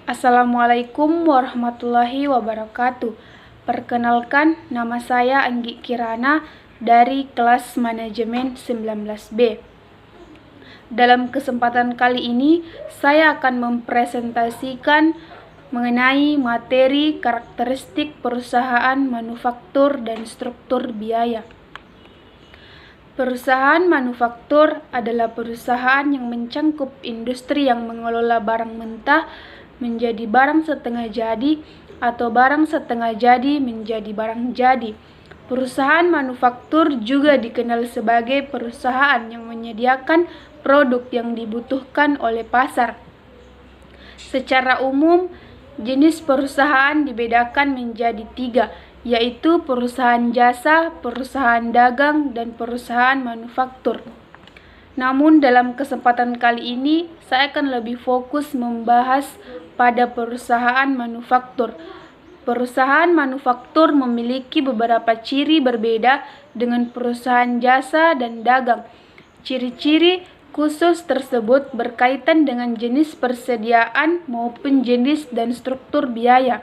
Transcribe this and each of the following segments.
Assalamualaikum warahmatullahi wabarakatuh. Perkenalkan, nama saya Anggi Kirana dari kelas manajemen 19B. Dalam kesempatan kali ini, saya akan mempresentasikan mengenai materi karakteristik perusahaan manufaktur dan struktur biaya. Perusahaan manufaktur adalah perusahaan yang mencangkup industri yang mengelola barang mentah menjadi barang setengah jadi atau barang setengah jadi menjadi barang jadi. Perusahaan manufaktur juga dikenal sebagai perusahaan yang menyediakan produk yang dibutuhkan oleh pasar. Secara umum, jenis perusahaan dibedakan menjadi 3, yaitu perusahaan jasa, perusahaan dagang, dan perusahaan manufaktur. Namun dalam kesempatan kali ini, saya akan lebih fokus membahas pada perusahaan manufaktur. Perusahaan manufaktur memiliki beberapa ciri berbeda dengan perusahaan jasa dan dagang. Ciri-ciri khusus tersebut berkaitan dengan jenis persediaan maupun jenis dan struktur biaya.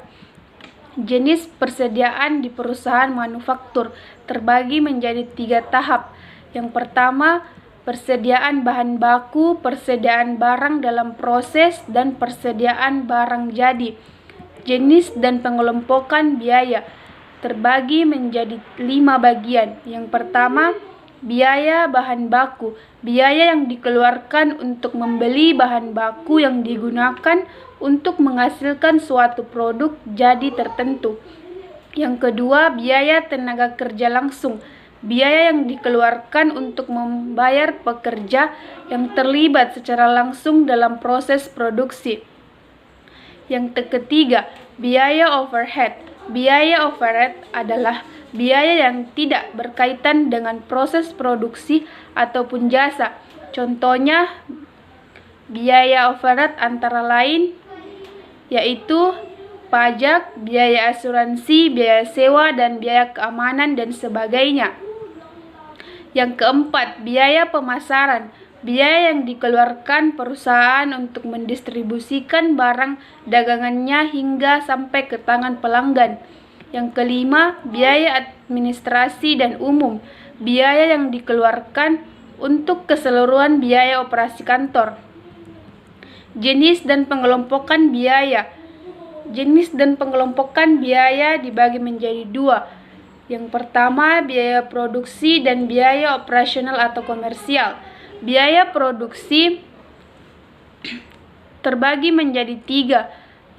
Jenis persediaan di perusahaan manufaktur terbagi menjadi 3 tahap. Yang pertama, persediaan bahan baku, persediaan barang dalam proses, dan persediaan barang jadi. Jenis dan pengelompokan biaya terbagi menjadi 5 bagian. Yang pertama, biaya bahan baku, biaya yang dikeluarkan untuk membeli bahan baku yang digunakan untuk menghasilkan suatu produk jadi tertentu. Yang kedua, biaya tenaga kerja langsung, biaya yang dikeluarkan untuk membayar pekerja yang terlibat secara langsung dalam proses produksi. Yang ketiga, biaya overhead. Biaya overhead adalah biaya yang tidak berkaitan dengan proses produksi ataupun jasa. Contohnya, biaya overhead antara lain yaitu pajak, biaya asuransi, biaya sewa, dan biaya keamanan dan sebagainya. Yang keempat, biaya pemasaran. Biaya yang dikeluarkan perusahaan untuk mendistribusikan barang dagangannya hingga sampai ke tangan pelanggan. Yang kelima, biaya administrasi dan umum. Biaya yang dikeluarkan untuk keseluruhan biaya operasi kantor. Jenis dan pengelompokan biaya. Jenis dan pengelompokan biaya dibagi menjadi 2. Yang pertama, biaya produksi dan biaya operasional atau komersial. Biaya produksi terbagi menjadi 3,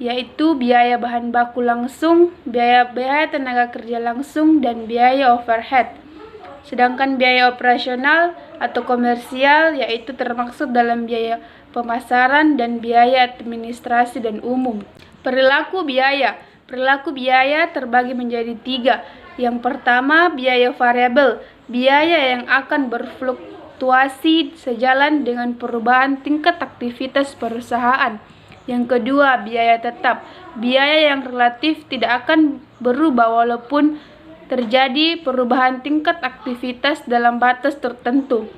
yaitu biaya bahan baku langsung, biaya tenaga kerja langsung, dan biaya overhead. Sedangkan biaya operasional atau komersial yaitu termaksud dalam biaya pemasaran dan biaya administrasi dan umum. Perilaku biaya. Perilaku biaya terbagi menjadi 3. Yang pertama, biaya variabel, biaya yang akan berfluktuasi sejalan dengan perubahan tingkat aktivitas perusahaan. Yang kedua, biaya tetap, biaya yang relatif tidak akan berubah walaupun terjadi perubahan tingkat aktivitas dalam batas tertentu.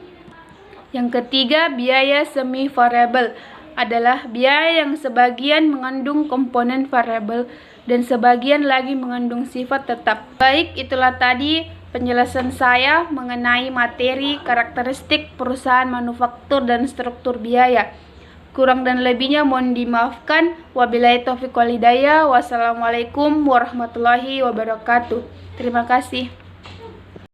Yang ketiga, biaya semi variabel adalah biaya yang sebagian mengandung komponen variabel dan sebagian lagi mengandung sifat tetap. Baik, itulah tadi penjelasan saya mengenai materi karakteristik perusahaan manufaktur dan struktur biaya. Kurang dan lebihnya mohon dimaafkan. Wabillahi taufiq wal hidayah. Wassalamualaikum warahmatullahi wabarakatuh. Terima kasih.